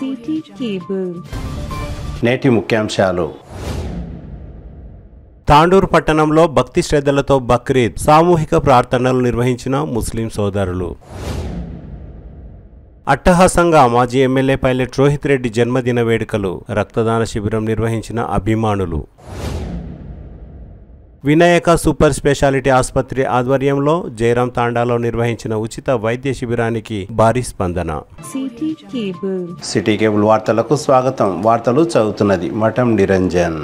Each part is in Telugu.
City cable. నేటి ముఖ్యాంశాలు. తాండూరు పట్టణంలో భక్తి శ్రద్ధలతో బక్రీద్ సామూహిక ప్రార్థనలు నిర్వహించిన ముస్లిం సోదరులు. అట్టహాసంగా మాజీ ఎమ్మెల్యే పైలట్ రోహిత్ రెడ్డి జన్మదిన వేడుకలు, రక్తదాన శిబిరం నిర్వహించిన అభిమానులు. వినాయక సూపర్ స్పెషాలిటీ ఆసుపత్రి ఆధ్వర్యంలో జయరాం తాండాలో నిర్వహించిన ఉచిత వైద్య శిబిరానికి భారీ స్పందన. సిటీ కేబుల్ వార్తలకు స్వాగతం. వార్తలు చదువుతున్నది మఠం నిరంజన్.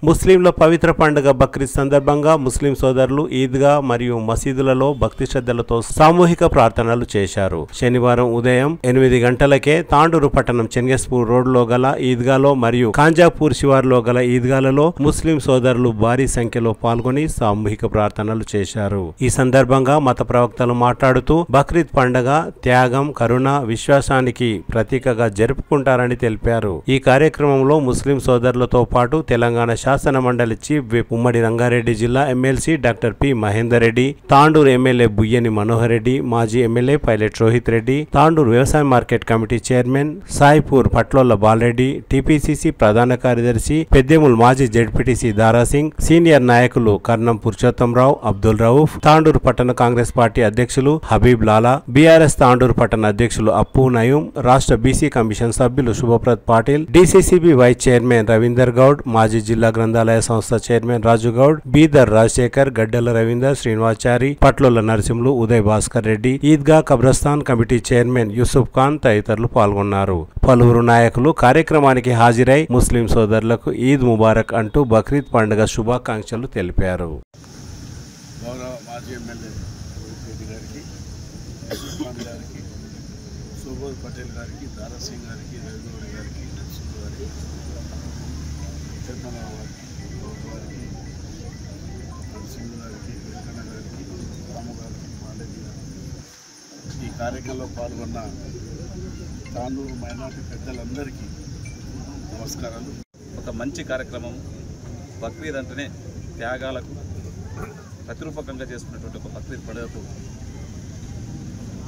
ముస్లింల పవిత్ర పండుగ బక్రీద్ సందర్భంగా ముస్లిం సోదరులు ఈద్గా మరియు మసీదులలో భక్తి శ్రద్ధలతో సామూహిక ప్రార్థనలు చేశారు. శనివారం ఉదయం 8 గంటలకే తాండూరు పట్టణం చెంగేస్పూర్ రోడ్లో గల ఈద్గాలో మరియు కాంజాపూర్ శివార్లో గల ఈద్గాలలో ముస్లిం సోదరులు భారీ సంఖ్యలో పాల్గొని సామూహిక ప్రార్థనలు చేశారు. ఈ సందర్భంగా మత ప్రవక్తలు మాట్లాడుతూ బక్రీద్ పండుగ త్యాగం, కరుణ, విశ్వాసానికి ప్రతీకగా జరుపుకుంటారని తెలిపారు. ఈ కార్యక్రమంలో ముస్లిం సోదరులతో పాటు తెలంగాణ శాసన మండలి చీఫ్ విప్ ఉమ్మడి రంగారెడ్డి జిల్లా MLC doctor P Mahender Reddy, Tandur MLA Buyyani Manohar Reddy, మాజీ ఎమ్మెల్యే పైలట్ రోహిత్ రెడ్డి, తాండూరు వ్యవసాయ market committee chairman Saipur Patlolla Bala Reddy, TPCC ప్రధాన కార్యదర్శి పెద్దెముల్ మాజీ జెడ్పీటీసీ దారాసింగ్, సీనియర్ నాయకులు కర్ణం పురుషోత్తంరావు, అబ్దుల్ రౌఫ్, తాండూరు పట్టణ కాంగ్రెస్ పార్టీ అధ్యక్షులు హబీబ్ లాలా, బీఆర్ఎస్ తాండూరు పట్టణ అధ్యక్షులు అప్పు నయూం, రాష్ట్ర బీసీ కమిషన్ సభ్యులు Shubhaprad Patil, DCCB vice chairman Ravinder Goud, మాజీ జిల్లా గ్రంథాలయ సంస్థ chairman Raju Goud, Bidar Rajashekar, Gaddala Ravinder, Srinivachari, Patlola Narasimhulu, Uday Bhaskar Reddy, Eidgah Kabrastan committee chairman Yusuf Khan తదితరులు పాల్గొన్నారు. పలువురు నాయకులు కార్యక్రమానికి హాజరై ముస్లిం సోదరులకు ఈద్ ముబారక్ అంటూ బక్రీద్ పండుగ శుభాకాంక్షలు తెలిపారు. ఈ కార్యక్రమంలో పాల్గొన్న తాండూరు మైనార్టీ పెద్దలందరికీ నమస్కారాలు. ఒక మంచి కార్యక్రమం. బక్రీద్ అంటేనే త్యాగాలకు ప్రతిరూపకంగా చేసుకున్నటువంటి ఒక బక్రీద్ పండుగకు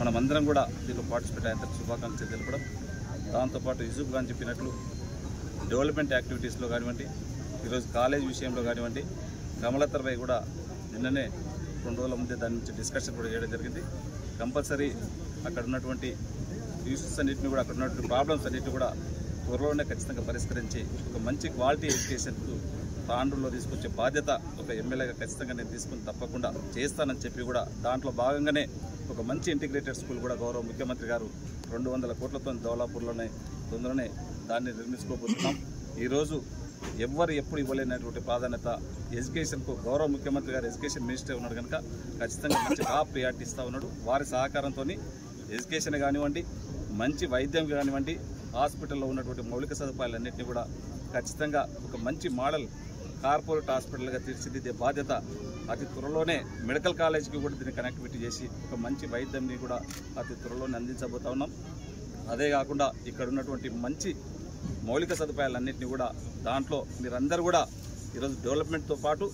మనమందరం కూడా దీంట్లో పార్టిసిపేట్ అయ్యేందుకు శుభాకాంక్షలు తెలపడం. దాంతోపాటు యూసుఫ్ ఖాన్ చెప్పినట్లు డెవలప్మెంట్ యాక్టివిటీస్లో కానివ్వండి, ఈరోజు కాలేజ్ విషయంలో కానివ్వండి, కమలతర్పై కూడా నిన్ననే 2 రోజుల ముందే దాని నుంచి డిస్కషన్ కూడా చేయడం జరిగింది. కంపల్సరీ అక్కడ ఉన్నటువంటి ఇష్యూస్ అన్నింటినీ కూడా, అక్కడ ఉన్నటువంటి ప్రాబ్లమ్స్ అన్నింటినీ కూడా త్వరలోనే ఖచ్చితంగా పరిష్కరించి ఒక మంచి క్వాలిటీ ఎడ్యుకేషన్కు తాండూరులో తీసుకొచ్చే బాధ్యత ఒక ఎమ్మెల్యేగా ఖచ్చితంగా నేను తీసుకుని తప్పకుండా చేస్తానని చెప్పి కూడా దాంట్లో భాగంగానే ఒక మంచి ఇంటిగ్రేటెడ్ స్కూల్ కూడా గౌరవ ముఖ్యమంత్రి గారు 200 కోట్లతో దౌలాపూర్లోనే తొందరనే దాన్ని నిర్మించుకోబోతున్నాం. ఈరోజు ఎవ్వరు ఎప్పుడు ఇవ్వలేనటువంటి ప్రాధాన్యత ఎడ్యుకేషన్కు గౌరవ ముఖ్యమంత్రి గారు ఎడ్యుకేషన్ మినిస్టర్ ఉన్నాడు కనుక ఖచ్చితంగా మంచి టాప్ ప్రియారిటీ ఇస్తూ ఉన్నాడు. వారి సహకారంతో ఎడ్యుకేషన్ కానివ్వండి, మంచి వైద్యం కానివ్వండి, హాస్పిటల్లో ఉన్నటువంటి మౌలిక సదుపాయాలన్నింటినీ కూడా ఖచ్చితంగా ఒక మంచి మోడల్ కార్పొరేట్ హాస్పిటల్గా తీర్చిదిద్దే బాధ్యత అతి త్వరలోనే మెడికల్ కాలేజీకి కూడా దీన్ని కనెక్టివిటీ చేసి ఒక మంచి వైద్యాన్ని కూడా అతి త్వరలోనే అందించబోతా ఉన్నాం. అదే కాకుండా ఇక్కడ ఉన్నటువంటి మంచి మౌలిక సదుపాయాలన్నింటినీ కూడా దాంట్లో మీరందరూ కూడా ఈరోజు డెవలప్మెంట్తో పాటు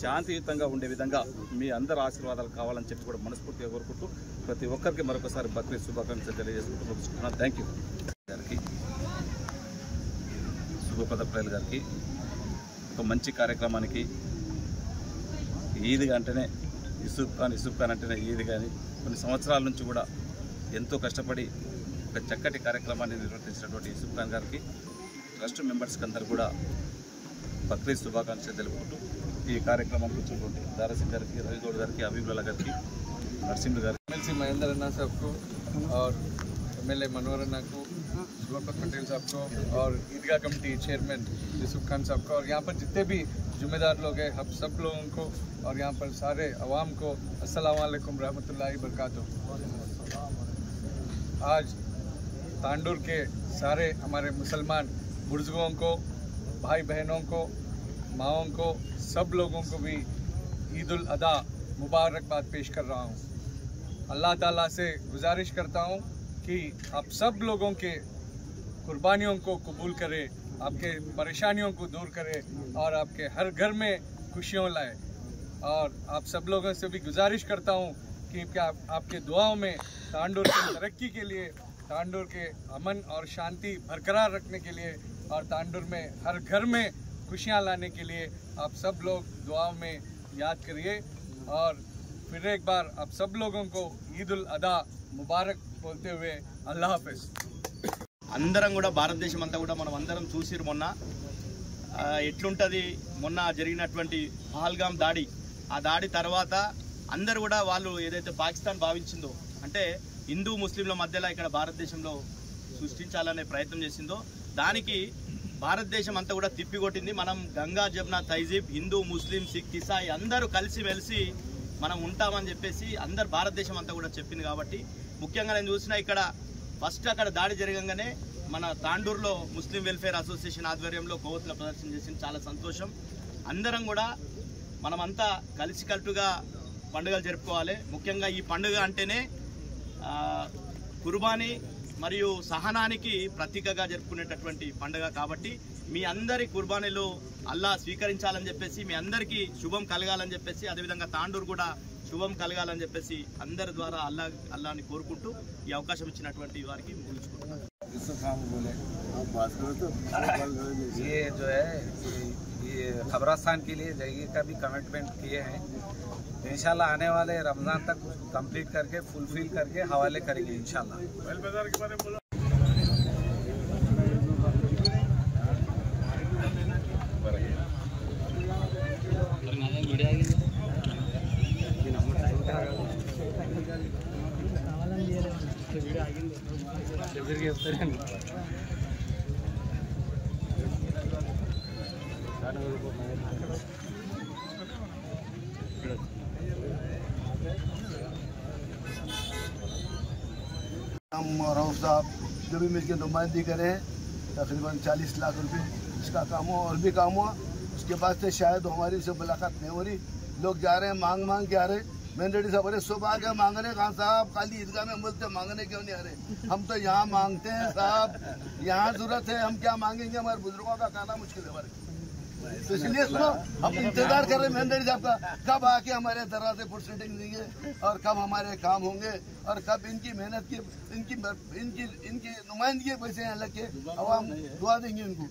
శాంతియుతంగా ఉండే విధంగా మీ అందరి ఆశీర్వాదాలు కావాలని చెప్పి కూడా మనస్ఫూర్తిగా కోరుకుంటూ ప్రతి ఒక్కరికి మరొకసారి బక్రీద్ శుభాకాంక్షలు తెలియజేసుకుంటూ ముగిస్తున్నాను. థ్యాంక్ యూ గారికి, శుభప్రదప్రాయల్ గారికి. ఒక మంచి కార్యక్రమానికి ఈద్ అంటేనే యూసుఫ్ ఖాన్ అంటేనే ఈద్ కానీ కొన్ని సంవత్సరాల నుంచి కూడా ఎంతో కష్టపడి ఒక చక్కటి కార్యక్రమాన్ని నిర్వర్తించినటువంటి యూసుఫ్ ఖాన్ గారికి, ట్రస్ట్ మెంబర్స్కి అందరూ కూడా బక్రీద్ శుభాకాంక్షలు తెలుపుకుంటూ ఈ కార్యక్రమం కూర్చున్నటువంటి దారాసింగ్ గారికి, రవిగౌడ్ గారికి, హబీబ్ లాలా గారికి, నరసింహులు గారికి, एमएलसी महेंद्र अन्ना साहब को और एमएलए मनोहर अन्ना को, शुभप्रद पटेल साहब को और ईदगाह कमेटी चेयरमैन यूसुफ खान साहब को और यहाँ पर जितने भी जिम्मेदार लोग हैं हम सब लोगों को और यहाँ पर सारे अवाम को अस्सलाम वालेकुम रहमतुल्लाहि बरकातुहू। आज तांडूर के सारे हमारे मुसलमान बुजुर्गों को, भाई बहनों को, माओं को, सब लोगों को भी ईद उल अदा मुबारकबाद पेश कर रहा हूँ। अल्लाह ताला से गुजारिश करता हूँ कि आप सब लोगों के कुर्बानियों को कबूल करे, आपके परेशानियों को दूर करे और आपके हर घर में खुशियों लाए। और आप सब लोगों से भी गुजारिश करता हूँ कि आपके दुआओं में तांडूर की तरक्की के लिए तांडुर के अमन और शांति बरकरार रखने के लिए और तांडुर में हर घर में खुशियाँ लाने के लिए आप सब लोग दुआओं में याद करिए। और फिर एक बार आप सब लोगों को ईद उल अदा मुबारक बोलते हुए अल्लाह हाफिज़। అందరం కూడా భారతదేశం అంతా కూడా మనం అందరం చూసిరు మొన్న ఎట్లుంటది మొన్న జరిగినటువంటి పహల్గామ్ దాడి ఆ దాడి తర్వాత అందరూ కూడా వాళ్ళు ఏదైతే పాకిస్తాన్ భావించిందో అంటే హిందూ ముస్లింల మధ్యలో ఇక్కడ భారతదేశంలో సృష్టించాలనే ప్రయత్నం చేసిందో దానికి భారతదేశం అంతా కూడా తిప్పికొట్టింది। మనం గంగా జమున తైజీబ్ హిందూ ముస్లిం సిక్ ఇసాయి అందరూ కలిసి మెలిసి మనం ఉంటామని చెప్పేసి అందరు భారతదేశం అంతా కూడా చెప్పింది। కాబట్టి ముఖ్యంగా నేను చూసినా ఇక్కడ ఫస్ట్ అక్కడ దాడి జరగంగానే మన తాండూరులో ముస్లిం వెల్ఫేర్ అసోసియేషన్ ఆధ్వర్యంలో కొవ్వొత్తుల ప్రదర్శన చేసింది, చాలా సంతోషం। అందరం కూడా మనమంతా కలిసికట్టుగా పండుగలు జరుపుకోవాలి। ముఖ్యంగా ఈ పండుగ అంటేనే కుర్బానీ మరియు సహనానికి ప్రతీకగా జరుపుకునేటటువంటి పండుగ కాబట్టి మీ అందరి కుర్బానీలు అల్లా స్వీకరించాలని చెప్పేసి మీ అందరికీ శుభం కలగాలని చెప్పేసి అదేవిధంగా తాండూరు కూడా శుభం కలగాలని చెప్పేసి అందరి ద్వారా అల్లాని కోరుకుంటూ ఈ అవకాశం ఇచ్చినటువంటి వారికి ముగించుకుంటున్నాను। ये जो है ये खबरस्तान के लिए जगह का भी कमिटमेंट किए हैं, इंशाल्लाह आने वाले रमज़ान तक उसको कंप्लीट करके फुलफिल करके हवाले करेंगे इंशाल्लाह। हम रऊफ साहब जो भी मिलकर नुमाइंदगी करें तकरीबन 40 लाख रुपए इसका काम हुआ और भी काम हुआ। उसके बाद से शायद हमारी से मुलाकात नहीं हो रही, लोग जा रहे हैं मांग के आ रहे। मैंने रेडी साहब अरे सुबह क्या मांगने कहाँ साहब, खाली ईदगाह में बोलते मांगने क्यों नहीं आ रहे? हम तो यहाँ मांगते हैं साहब, यहाँ जरूरत है, हम क्या मांगेंगे? हमारे बुजुर्गों का खाना मुश्किल है हमारे, तो इसलिए सुनो हम इंतजार कर रहे हैं मैंने साहब का कब आके हमारे दरवाजे पर सीटिंग देंगे और कब हमारे काम होंगे और कब इनकी मेहनत की इनकी नुमाइंदगी पैसे यहाँ लग के अवाम दुआ देंगे इनको।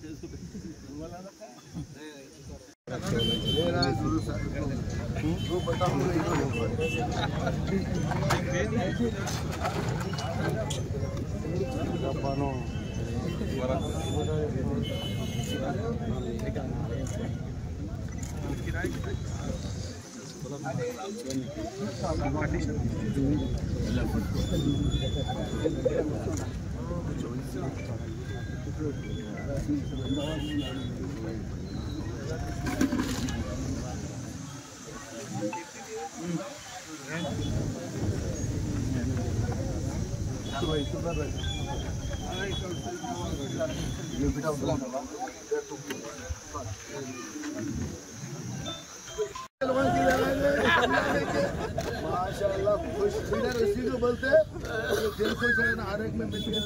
माशाल्लाह खुश इधर इसी को बोलते हैं दिल खुश है ना, हर एक में मिल गया।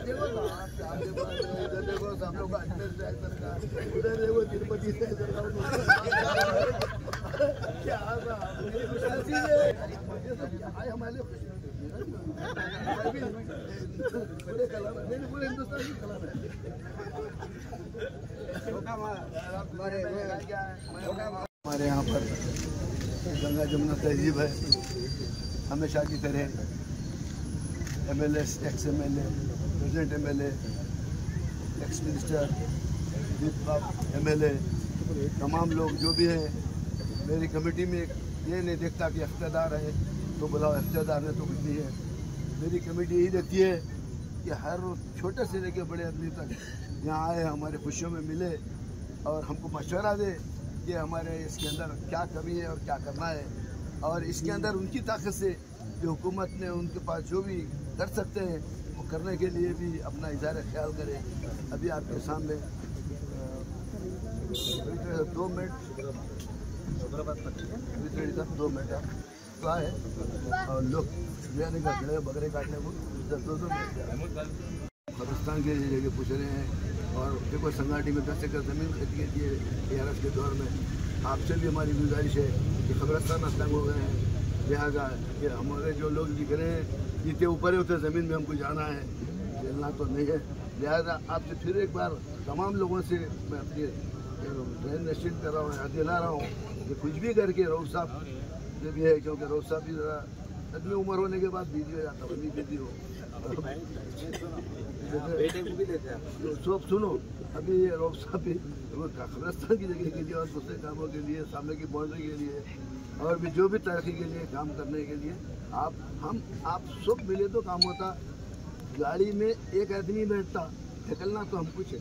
देखो ना इधर देखो सब लोग अजमेर से सरकार, उधर देखो तिरुपति से सरकार, क्या खुशी है हमारे पूरे कलर मेरे पूरे हिंदुस्तान की कलर है। हमारे यहाँ पर गंगा जमुना तहजीब है, हमेशा की तरह MLA, x MLA, president MLA, ex minister, MLA, तमाम लोग जो भी हैं मेरी कमेटी में ये नहीं देखता कि इख्तियार है तो बुलाओ, इख्तियार है तो कुछ नहीं है। मेरी कमेटी यही देखती है कि हर छोटे से लेके बड़े आदमी तक यहाँ आए, हमारे खुशियों में मिले और हमको मशवरा दे कि हमारे इसके अंदर क्या कमी है और क्या करना है, और इसके अंदर उनकी ताकत से जो हुकूमत ने उनके पास जो भी कर सकते हैं वो करने के लिए भी अपना इज़हार ख्याल करें। अभी आपके सामने 2 मिनट तो आए और लोग बिरयानी का खड़े बकरे काटने को 2 मिनट कब्रिस्तान के जगह पूछ रहे हैं। और देखो संगाटी में 10 एकड़ ज़मीन खरीदी गई है ARF के दौर में। आपसे भी हमारी गुजारिश है कि कब्रिस्तान अस्तांग हो गए हैं, लिहाजा कि हमारे जो लोग दिख रहे हैं जितने ऊपर है उतने ज़मीन में हमको जाना है, खेलना तो नहीं है। लिहाजा आपसे फिर एक बार तमाम लोगों से मैं अपनी ट्रेन निश्चित कर रहा हूँ, याद दिला रहा हूँ कि कुछ भी करके रऊफ साहब से भी है, क्योंकि रऊफ साहब भी ज़रा आदमी उम्र होने के बाद बिजी हो जाता है, नहीं बिजी हो सब सुनो। अभी रऊफ साहब भी कब्रिस्तान की जगह के लिए और दूसरे कामों के लिए, सामने की बाउंड्री के लिए और भी जो भी तरक्की के लिए काम करने के लिए आप सब मिले तो काम होता। गाड़ी में एक आदमी बैठता, ढकलना तो हम कुछ है,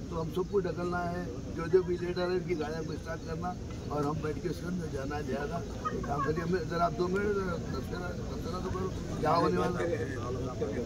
तो हम सबको ढकलना है। जो भी लीडर है उनकी गाड़ियों को स्टार्ट करना और हम बैठ के उसके अंदर जाना है। लिहाजा काम करिए। जरा आप 2 मिनट तस्करा तो करो, क्या होने वाला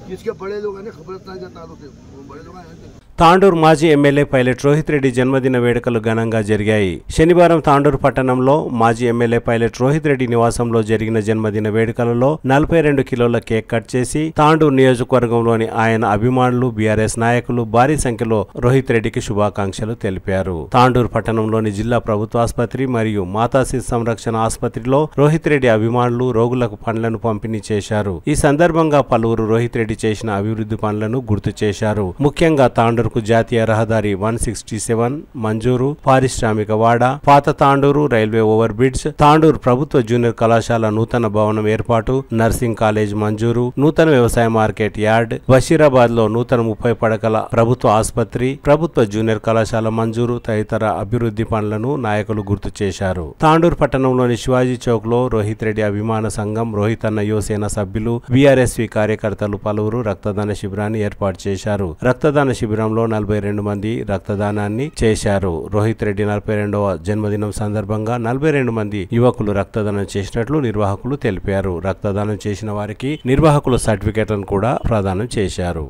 किसके बड़े लोग हैं खबरस्तान के ताल्लुक है, वो बड़े लोग हैं। తాండూరు మాజీ ఎమ్మెల్యే పైలట్ రోహిత్ రెడ్డి జన్మదిన వేడుకలు ఘనంగా జరిగాయి. శనివారం తాండూరు పట్టణంలో మాజీ ఎమ్మెల్యే పైలట్ రోహిత్ రెడ్డి నివాసంలో జరిగిన జన్మదిన వేడుకలలో 42 కిలోల కేక్ కట్ చేసి తాండూరు నియోజకవర్గంలోని ఆయన అభిమానులు, బీఆర్ఎస్ నాయకులు భారీ సంఖ్యలో రోహిత్ రెడ్డికి శుభాకాంక్షలు తెలిపారు. తాండూరు పట్టణంలోని జిల్లా ప్రభుత్వ ఆసుపత్రి మరియు మాతా శిశు సంరక్షణ ఆసుపత్రిలో రోహిత్ రెడ్డి అభిమానులు రోగులకు పండ్లను పంపిణీ చేశారు. ఈ సందర్భంగా పలువురు రోహిత్ రెడ్డి చేసిన అభివృద్ధి పనులను గుర్తు చేశారు. ముఖ్యంగా తాండూరు జాతీయ రహదారి 167 మంజూరు, పారిశ్రామిక వాడ, పాత Tandur railway over bridge, Tandur ప్రభుత్వ జూనియర్ కళాశాల నూతన భవనం ఏర్పాటు, నర్సింగ్ కాలేజ్ మంజూరు, నూతన వ్యవసాయ మార్కెట్ యార్డ్, బషీరాబాద్ లో నూతన 30 పడకల ప్రభుత్వ ఆసుపత్రి, ప్రభుత్వ జూనియర్ కళాశాల మంజూరు తదితర అభివృద్ధి పనులను నాయకులు గుర్తు చేశారు. తాండూరు పట్టణంలోని శివాజీ చౌక్ లో రోహిత్ రెడ్డి అభిమాన సంఘం, రోహిత్ అన్న యువసేన సభ్యులు, బీఆర్ఎస్వి కార్యకర్తలు పలువురు రక్తదాన శిబిరాన్ని ఏర్పాటు చేశారు. రక్తదాన శిబిరంలో 42 మంది రక్తదానాన్ని చేశారు. రోహిత్ రెడ్డి 42వ జన్మదినం సందర్భంగా 42 మంది యువకులు రక్తదానం చేసినట్లు నిర్వాహకులు తెలిపారు. రక్తదానం చేసిన వారికి నిర్వాహకులు సర్టిఫికెట్లను కూడా ప్రదానం చేశారు.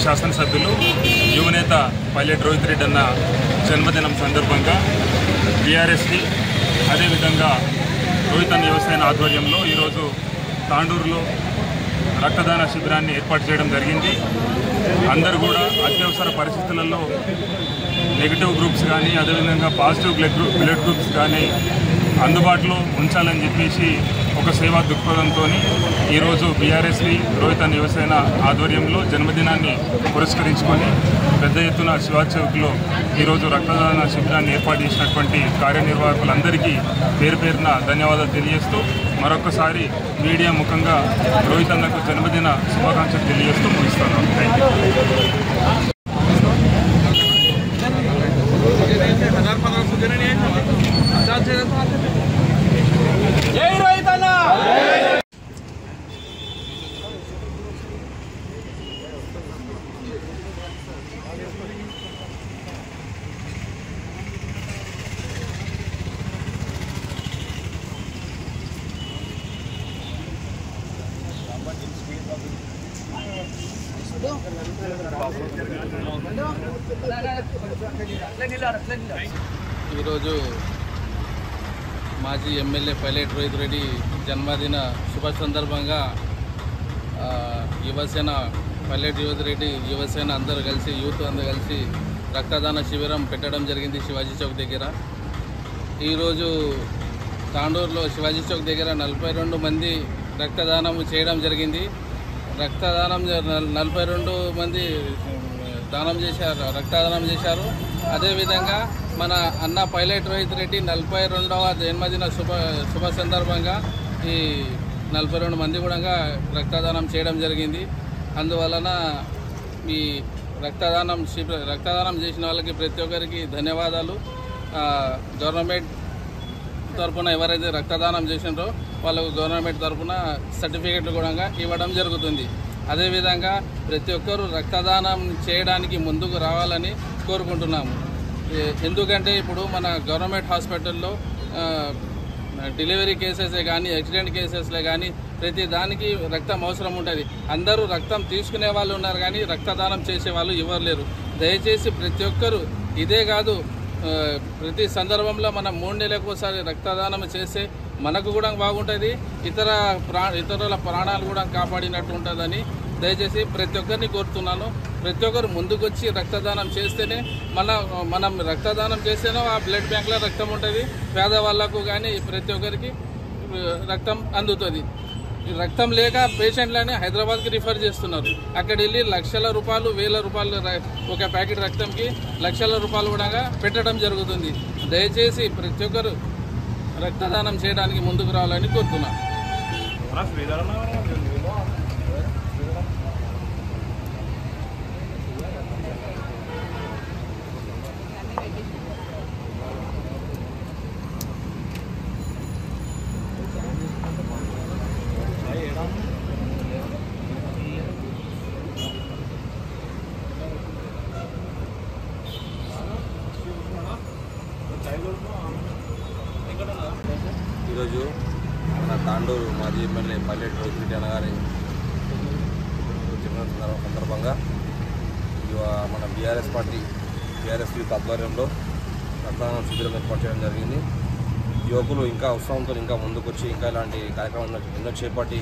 శాసనసభ్యులు యువనేత పైలట్ రోహిత్ రెడ్డి అన్న జన్మదినం సందర్భంగా బీఆర్ఎస్కి అదేవిధంగా రోహిత్ అన్న యువసేన ఆధ్వర్యంలో ఈరోజు తాండూరులో రక్తదాన శిబిరాన్ని ఏర్పాటు చేయడం జరిగింది. అందరూ కూడా అత్యవసర పరిస్థితులలో నెగిటివ్ గ్రూప్స్ కానీ అదేవిధంగా పాజిటివ్ బ్లడ్ గ్రూప్స్ కానీ అందుబాటులో ఉంచాలని చెప్పేసి ఒక సేవా దృక్పథంతో ఈరోజు బీఆర్ఎస్వి రోహిత్ అన్న యువసేన ఆధ్వర్యంలో జన్మదినాన్ని పురస్కరించుకొని పెద్ద ఎత్తున శివాజీ చౌక్లో ఈరోజు రక్తదాన శిబిరాన్ని ఏర్పాటు చేసినటువంటి కార్యనిర్వాహకులందరికీ పేరు పేరున ధన్యవాదాలు తెలియజేస్తూ మరొకసారి మీడియా ముఖంగా రోహిత్ అన్నకు జన్మదిన శుభాకాంక్షలు తెలియజేస్తూ ముగిస్తున్నాను. Thank you. ఈరోజు మాజీ ఎమ్మెల్యే పైలట్ రోహిత్ రెడ్డి జన్మదిన శుభ సందర్భంగా యువసేన పైలట్ రోహిత్ రెడ్డి యువసేన అందరూ కలిసి యూత్ అందరూ కలిసి రక్తదాన శిబిరం పెట్టడం జరిగింది శివాజీ చౌక్ దగ్గర. ఈరోజు తాండూరులో శివాజీ చౌక్ దగ్గర 42 మంది రక్తదానం చేయడం జరిగింది. రక్తదానం 42 మంది రక్తదానం చేశారు. అదేవిధంగా మన అన్న పైలట్ రోహిత్ రెడ్డి 42వ జన్మదిన శుభ సందర్భంగా ఈ 42 మంది కూడా రక్తదానం చేయడం జరిగింది. అందువలన ఈ రక్తదానం చేసిన వాళ్ళకి ప్రతి ఒక్కరికి ధన్యవాదాలు. గవర్నమెంట్ తరఫున ఎవరైతే రక్తదానం చేసినారో వాళ్ళకు గవర్నమెంట్ తరఫున సర్టిఫికెట్లు కూడా ఇవ్వడం జరుగుతుంది. అదేవిధంగా ప్రతి ఒక్కరూ రక్తదానం చేయడానికి ముందుకు రావాలని కోరుకుంటున్నాము. ఎందుకంటే ఇప్పుడు మన గవర్నమెంట్ హాస్పిటల్లో డెలివరీ కేసెసే కానీ యాక్సిడెంట్ కేసెస్లే కానీ ప్రతి దానికి రక్తం అవసరం ఉంటుంది. అందరూ రక్తం తీసుకునే వాళ్ళు ఉన్నారు కానీ రక్తదానం చేసే వాళ్ళు ఎవరు లేరు. దయచేసి ప్రతి ఒక్కరూ ఇదే కాదు ప్రతి సందర్భంలో మనం 3 నెలలకు ఒకసారి రక్తదానం చేస్తే మనకు కూడా బాగుంటుంది, ఇతరుల ప్రాణాలు కూడా కాపాడినట్టు ఉంటుందని దయచేసి ప్రతి ఒక్కరిని కోరుతున్నాను. ప్రతి ఒక్కరు ముందుకొచ్చి రక్తదానం చేస్తేనే మనం రక్తదానం చేస్తేనే ఆ బ్లడ్ బ్యాంక్లో రక్తం ఉంటుంది. పేదవాళ్లకు కానీ ప్రతి ఒక్కరికి రక్తం అందుతుంది. రక్తం లేక పేషెంట్లని హైదరాబాద్కి రిఫర్ చేస్తున్నారు. అక్కడ వెళ్ళి లక్షల రూపాయలు 1000 రూపాయలు ఒక ప్యాకెట్ రక్తంకి లక్షల రూపాయలు కూడా పెట్టడం జరుగుతుంది. దయచేసి ప్రతి ఒక్కరు రక్తదానం చేయడానికి ముందుకు రావాలని కోరుతున్నాను. ఈరోజు మన తాండూరు మాజీ ఎమ్మెల్యే పైలట్ రోహిత్ రెడ్డి అన్నగారి జన్మదిన సందర్భంగా మన బీఆర్ఎస్ యూత్ ఆధ్వర్యంలో రక్తదాన శిబిరం ఏర్పాటు చేయడం జరిగింది. యువకులు ఇంకా ఉత్సాహంతో ఇంకా ముందుకొచ్చి ఇంకా ఇలాంటి కార్యక్రమాలు ఎన్నో చేపట్టి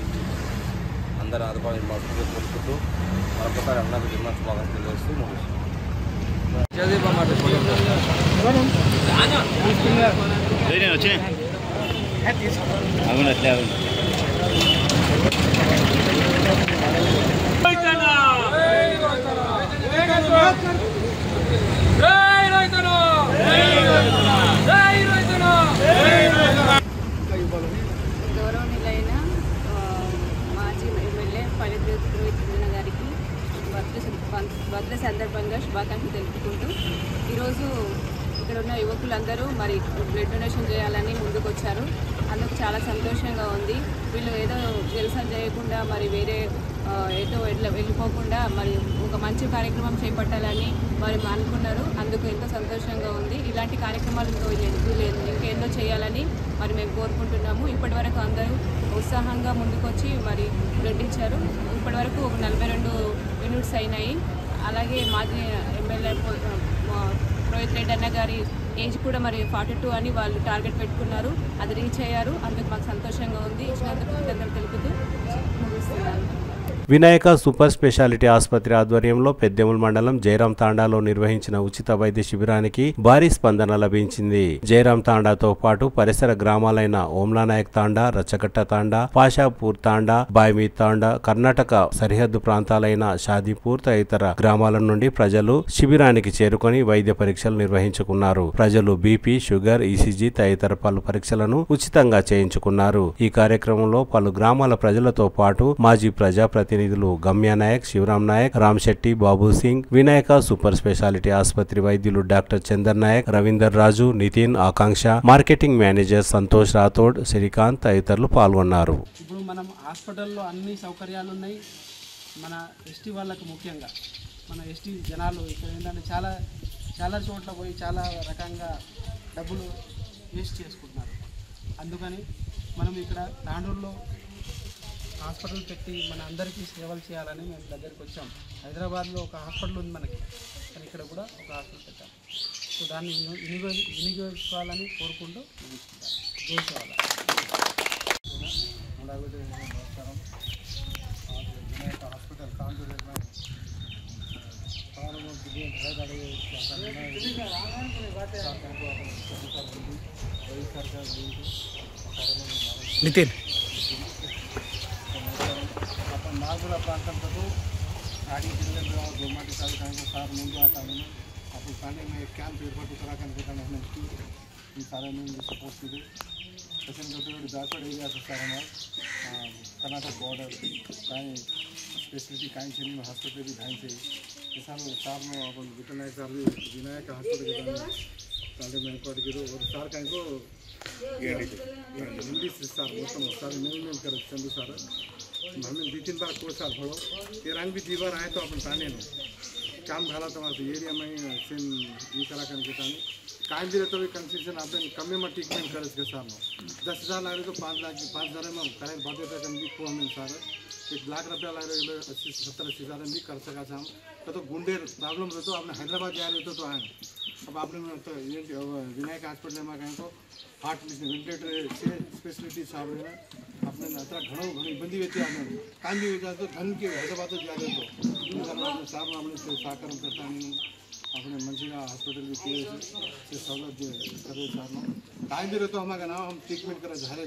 అందరూ ఆదుకోవాలని కోరుకుంటూ మరొకసారి అన్నకు జన్మదిన శుభాకాంక్షలు తెలియజేస్తూ గౌరవనీయులైన మాజీ ఎమ్మెల్యే పైలట్ రోహిత్ రెడ్డి గారికి బర్త్డే సందర్భంగా శుభాకాంక్షలు తెలుపుకుంటూ ఈరోజు ఇక్కడ ఉన్న యువకులందరూ మరి బ్లడ్ డొనేషన్ చేయాలని ముందుకు వచ్చారు. అందుకు చాలా సంతోషంగా ఉంది. వీళ్ళు ఏదో జల్సాలు చేయకుండా మరి వేరే ఏదో వెళ్ళిపోకుండా మరి ఒక మంచి కార్యక్రమం చేపట్టాలని మరి అనుకున్నారు. అందుకు ఎంతో సంతోషంగా ఉంది. ఇలాంటి కార్యక్రమాలు ఇంకెన్నో చేయాలని మరి మేము కోరుకుంటున్నాము. ఇప్పటి వరకు అందరూ ఉత్సాహంగా ముందుకొచ్చి మరి బ్లడ్ ఇచ్చారు. ఇప్పటి వరకు 42 యూనిట్స్ అయినాయి. అలాగే మాజీ ఎమ్మెల్యే రోహిత్ రెడ్డి అన్న గారి ఏజ్ కూడా మరి 42 అని వాళ్ళు టార్గెట్ పెట్టుకున్నారు. అది రీచ్ అయ్యారు. అందుకు మాకు సంతోషంగా ఉంది. ఇచ్చినందుకు కృతజ్ఞతలు తెలుపుతూ ముగిస్తున్నాను. వినాయక సూపర్ స్పెషాలిటీ ఆసుపత్రి ఆధ్వర్యంలో పెద్దెముల్ మండలం జయరాం తాండాలో నిర్వహించిన ఉచిత వైద్య శిబిరానికి భారీ స్పందన లభించింది. జయరాం తాండాతో పాటు పరిసర గ్రామాలైన ఓమ్లానాయక్ తాండా, రచ్చగట్ట తాండా, పాషాపూర్ తాండా, బాయ్మీ తాండా, కర్ణాటక సరిహద్దు ప్రాంతాలైన షాదీపూర్ తదితర గ్రామాల నుండి ప్రజలు శిబిరానికి చేరుకొని వైద్య పరీక్షలు నిర్వహించుకున్నారు. ప్రజలు బీపీ, షుగర్, ఈసీజీ తదితర పలు పరీక్షలను ఉచితంగా చేయించుకున్నారు. ఈ కార్యక్రమంలో పలు గ్రామాల ప్రజలతో పాటు మాజీ ప్రజాప్రతినిధులు గమ్యానాయక్, శివరాం నాయక్, రామ్ శెట్టి, బాబు సింగ్, వినాయక సూపర్ స్పెషాలిటీ ఆసుపత్రి వైద్యులు డాక్టర్ చందర్ నాయక్, రవీందర్ రాజు, నితిన్, ఆకాంక్ష, మార్కెటింగ్ మేనేజర్ సంతోష్ రాథోడ్, శ్రీకాంత్ తదితరులు పాల్గొన్నారు. ఇప్పుడు మనం హాస్పిటల్లో అన్ని సౌకర్యాలు ఉన్నాయి. మన ఎస్టీ వాళ్ళకు ముఖ్యంగా మన ఎస్టీ జనాలు ఇక్కడ ఏంటంటే చాలా చోట్ల పోయి చాలా రకంగా డబ్బులు వేస్ట్ చేసుకుంటున్నారు. అందుకని మనం ఇక్కడ తాండూరులో హాస్పిటల్ పెట్టి మన అందరికీ సేవలు చేయాలని మేము దగ్గరికి వచ్చాం. హైదరాబాద్లో ఒక హాస్పిటల్ ఉంది మనకి, కానీ ఇక్కడ కూడా ఒక హాస్పిటల్ పెట్టాం. సో దాన్ని వినియోగించుకోవాలని కోరుకుంటూ ముగించుకుంటాం. నమస్కారం. వినాయక హాస్పిటల్ కాంటూర్ నితిన్ నాగూల ప్రాంతంలో गाड़ी जिले गवर्नमेंट सार ముందు అప్పుడు కానీ క్యాంప్ ఏర్పాటు కరాకనుకుంటాను ఈ సార్ సపోర్ట్ ఇది पेशेंट बैकवर्ड एरिया सार कर्नाटक बॉर्डर कहीं स्पेशलिटी कहीं से नहीं हॉस्पिटल भी कहीं से सार सार अपन विनायक सार विनायक हॉस्पिटल मेलपाट और सार कहीं को हिंदी सार मोतम सार मेल कर चंदू सार हमें 2-3 बार कोर्स साल भरो ये रंग भी 2 बार आए तो अपन ताने काम झाला तो एरिया में सेम ये करा करके कायम भी रहते हुए कंसेशन आप कमी में ट्रीटमेंट करे सार 10,000 लग रहे तो 5,000 में करें बातें भी को हमें सार 1 लाख रुपया लग रहे 70-80 हज़ार भी कर सका हम तो गुंडे प्रॉब्लम रहते तो आपने हैदराबाद जा रहे तो आए अब आपने विनायक हॉस्पिटल में कहें तो हार्ट वेंटिलेटर से स्पेशलिटी साहब है अपने अतरा घनी बंदी व्यक्ति आपने काम भी होता तो धन के हैदराबाद तो जा रहे तो साहब अपने सहकार करता अपने मंचिगा हॉस्पिटल भी किए सहूलत करे साहब काम भी रहते हमारे ना हम ट्रीटमेंट करें हर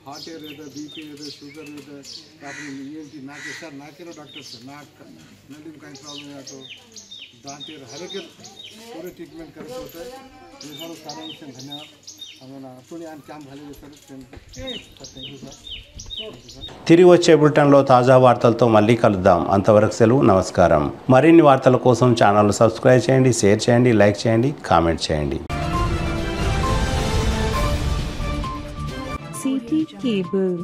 हार्ट रहता बीपी रहता शुगर रहता अपने ENT नाक सर नाक डॉक्टर सर नाक नली में कहीं प्रॉब्लम है तो दांत हर एक पूरे ट्रीटमेंट करते होते हैं ये सब सारे से धन्यवाद हमें अपनी आन काम भाले सर थैंक यू सर తిరిగి వచ్చే బులెటిన్లో తాజా వార్తలతో మళ్ళీ కలుద్దాం. అంతవరకు సెలవు, నమస్కారం. మరిన్ని వార్తల కోసం ఛానల్ సబ్స్క్రైబ్ చేయండి, షేర్ చేయండి, లైక్ చేయండి, కామెంట్ చేయండి. City cable